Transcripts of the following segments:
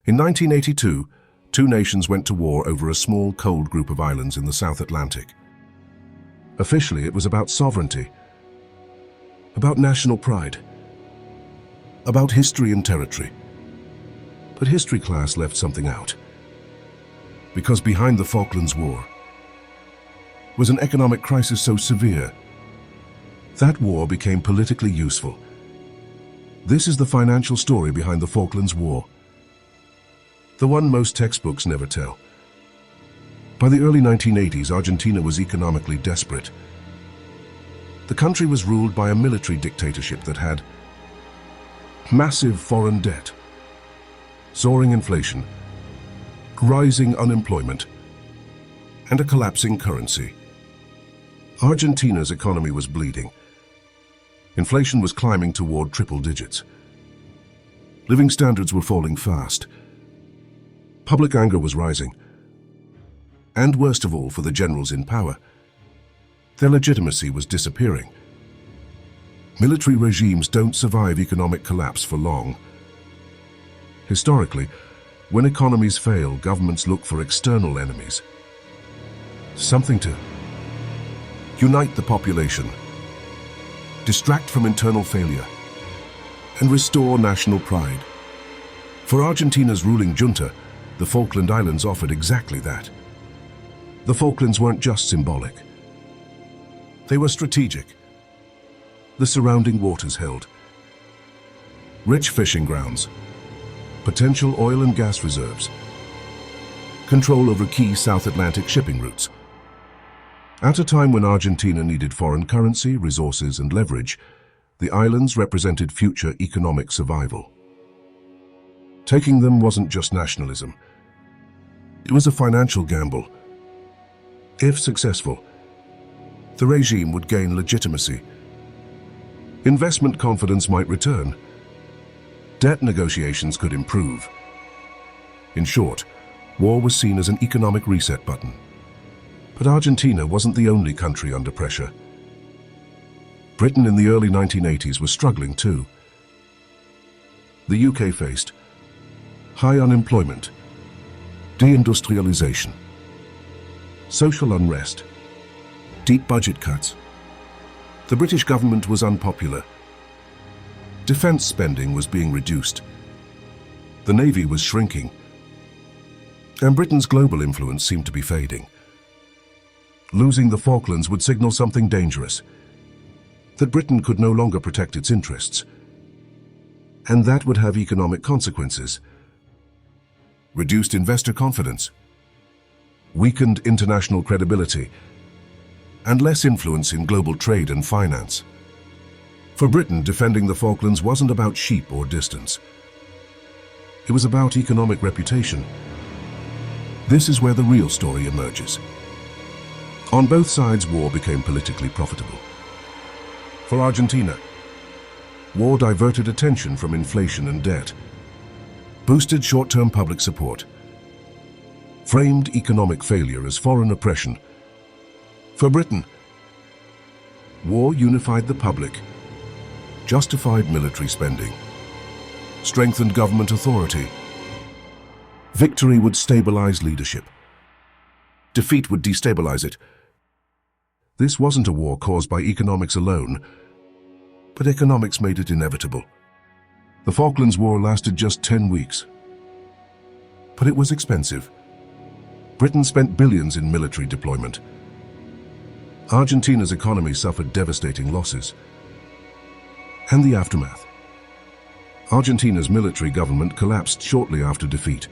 In 1982, two nations went to war over a small, cold group of islands in the South Atlantic. Officially, it was about sovereignty, about national pride, about history and territory. But history class left something out. Because behind the Falklands War was an economic crisis so severe, that war became politically useful. This is the financial story behind the Falklands War. The one most textbooks never tell. By the early 1980s, Argentina was economically desperate. The country was ruled by a military dictatorship that had massive foreign debt, soaring inflation, rising unemployment, and a collapsing currency. Argentina's economy was bleeding. Inflation was climbing toward triple digits. Living standards were falling fast. Public anger was rising. And worst of all, for the generals in power, their legitimacy was disappearing. Military regimes don't survive economic collapse for long. Historically, when economies fail, governments look for external enemies. Something to unite the population, distract from internal failure, and restore national pride. For Argentina's ruling junta, the Falkland Islands offered exactly that. The Falklands weren't just symbolic. They were strategic. The surrounding waters held rich fishing grounds, potential oil and gas reserves, control over key South Atlantic shipping routes. At a time when Argentina needed foreign currency, resources, and leverage, the islands represented future economic survival. Taking them wasn't just nationalism. It was a financial gamble. If successful, the regime would gain legitimacy. Investment confidence might return. Debt negotiations could improve. In short, war was seen as an economic reset button. But Argentina wasn't the only country under pressure. Britain in the early 1980s was struggling too. The UK faced high unemployment, deindustrialization, social unrest, deep budget cuts. The British government was unpopular. Defense spending was being reduced. The Navy was shrinking. And Britain's global influence seemed to be fading. Losing the Falklands would signal something dangerous, that Britain could no longer protect its interests. And that would have economic consequences. Reduced investor confidence, weakened international credibility, and less influence in global trade and finance. For Britain, defending the Falklands wasn't about sheep or distance. It was about economic reputation. This is where the real story emerges. On both sides, war became politically profitable. For Argentina, war diverted attention from inflation and debt, boosted short-term public support, framed economic failure as foreign oppression. For Britain, war unified the public, justified military spending, strengthened government authority. Victory would stabilize leadership. Defeat would destabilize it. This wasn't a war caused by economics alone, but economics made it inevitable. The Falklands War lasted just 10 weeks. But it was expensive. Britain spent billions in military deployment. Argentina's economy suffered devastating losses. And the aftermath. Argentina's military government collapsed shortly after defeat.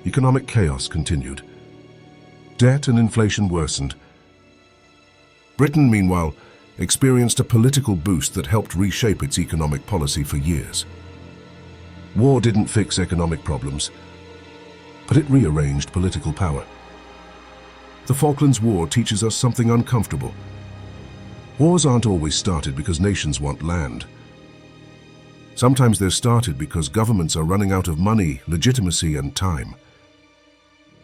Economic chaos continued. Debt and inflation worsened. Britain, meanwhile, experienced a political boost that helped reshape its economic policy for years. War didn't fix economic problems, but it rearranged political power. The Falklands War teaches us something uncomfortable. Wars aren't always started because nations want land. Sometimes they're started because governments are running out of money, legitimacy, and time.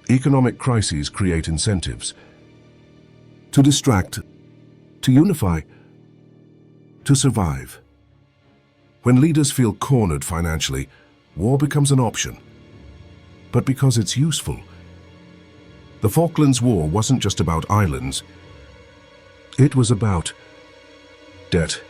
Economic crises create incentives to distract, to unify, to survive. When leaders feel cornered financially, war becomes an option. But because it's useful. The Falklands War wasn't just about islands. It was about debt.